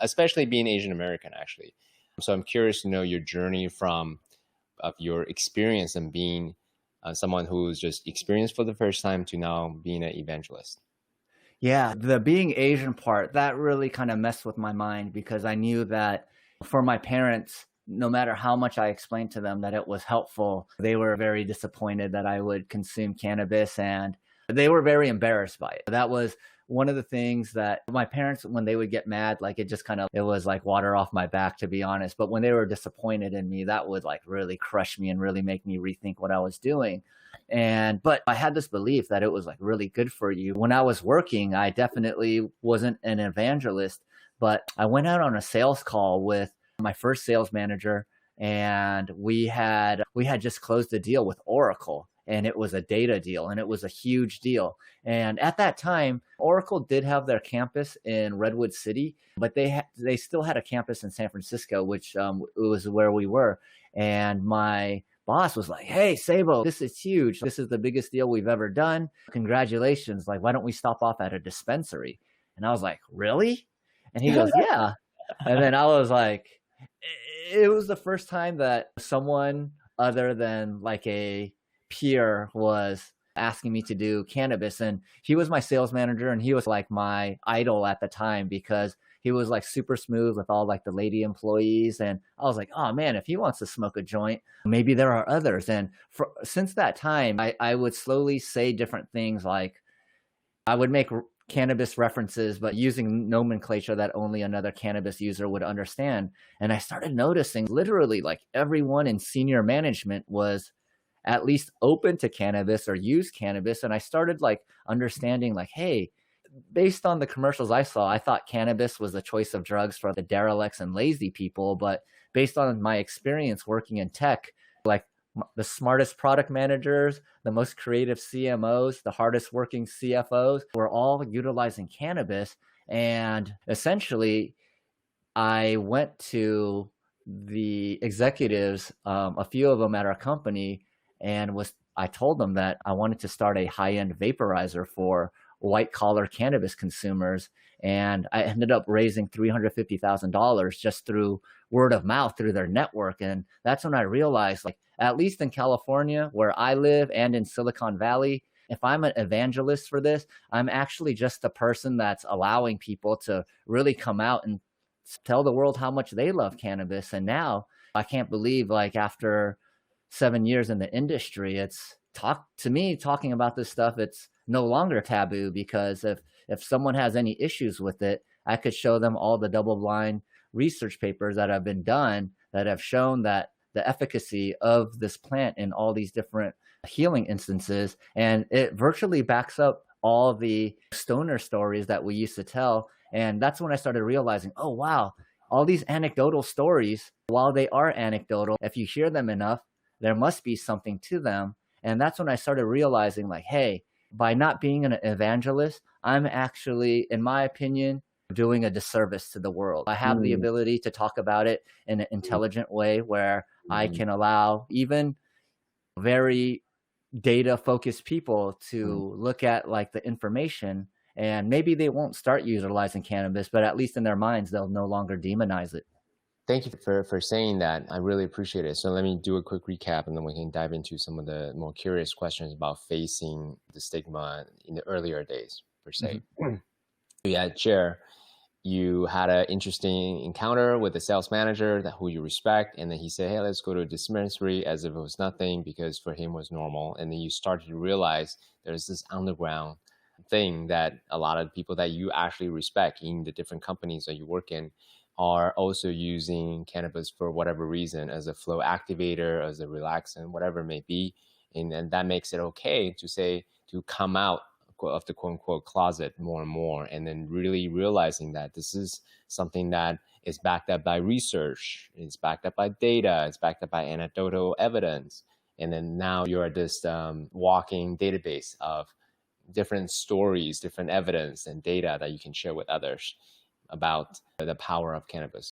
especially being Asian American, actually. So I'm curious to know your journey from of your experience and being someone who's just experienced for the first time to now being an evangelist. Yeah, the being Asian part, that really kind of messed with my mind because I knew that for my parents, no matter how much I explained to them that it was helpful, they were very disappointed that I would consume cannabis and they were very embarrassed by it. That was one of the things that my parents, when they would get mad, like it just kind of, it was like water off my back, to be honest. But when they were disappointed in me, that would like really crush me and really make me rethink what I was doing. But I had this belief that it was like really good for you. When I was working, I definitely wasn't an evangelist, but I went out on a sales call with my first sales manager, and we had just closed a deal with Oracle, and it was a data deal, and it was a huge deal. And at that time, Oracle did have their campus in Redwood City, but they still had a campus in San Francisco, which was where we were. And my boss was like, "Hey, Seibo, this is huge. This is the biggest deal we've ever done. Congratulations. Like, why don't we stop off at a dispensary?" And I was like, "Really?" And he goes, "Yeah." And then I was like, it was the first time that someone other than like a peer was asking me to do cannabis. And he was my sales manager, and he was like my idol at the time because he was like super smooth with all like the lady employees. And I was like, oh man, if he wants to smoke a joint, maybe there are others. And since that time, I would slowly say different things, like I would make cannabis references, but using nomenclature that only another cannabis user would understand. And I started noticing literally like everyone in senior management was at least open to cannabis or use cannabis. And I started like understanding like, hey, based on the commercials I saw, I thought cannabis was a choice of drugs for the derelicts and lazy people. But based on my experience working in tech, like the smartest product managers, the most creative CMOs, the hardest working CFOs were all utilizing cannabis. And essentially, I went to the executives, a few of them at our company, and I told them that I wanted to start a high-end vaporizer for white collar cannabis consumers. And I ended up raising $350,000 just through word of mouth through their network. And that's when I realized, like, at least in California where I live and in Silicon Valley, if I'm an evangelist for this, I'm actually just a person that's allowing people to really come out and tell the world how much they love cannabis. And now I can't believe, like, after 7 years in the industry, talking about this stuff, it's no longer taboo, because if someone has any issues with it, I could show them all the double-blind research papers that have been done that have shown that the efficacy of this plant in all these different healing instances. And it virtually backs up all the stoner stories that we used to tell. And that's when I started realizing, oh, wow, all these anecdotal stories, while they are anecdotal, if you hear them enough, there must be something to them. And that's when I started realizing, like, hey, by not being an evangelist, I'm actually, in my opinion, doing a disservice to the world. I have the ability to talk about it in an intelligent way where I can allow even very data focused people to look at like the information, and maybe they won't start utilizing cannabis, but at least in their minds, they'll no longer demonize it. Thank you for saying that. I really appreciate it. So let me do a quick recap, and then we can dive into some of the more curious questions about facing the stigma in the earlier days, per se. Yeah, Chair, you had an interesting encounter with a sales manager who you respect, and then he said, hey, let's go to a dispensary, as if it was nothing, because for him it was normal. And then you started to realize there's this underground thing that a lot of people that you actually respect in the different companies that you work in are also using cannabis for whatever reason, as a flow activator, as a relaxant, whatever it may be. And that makes it okay to say, to come out of the quote unquote closet more and more, and then really realizing that this is something that is backed up by research, it's backed up by data, it's backed up by anecdotal evidence. And then now you're this walking database of different stories, different evidence and data that you can share with others about the power of cannabis.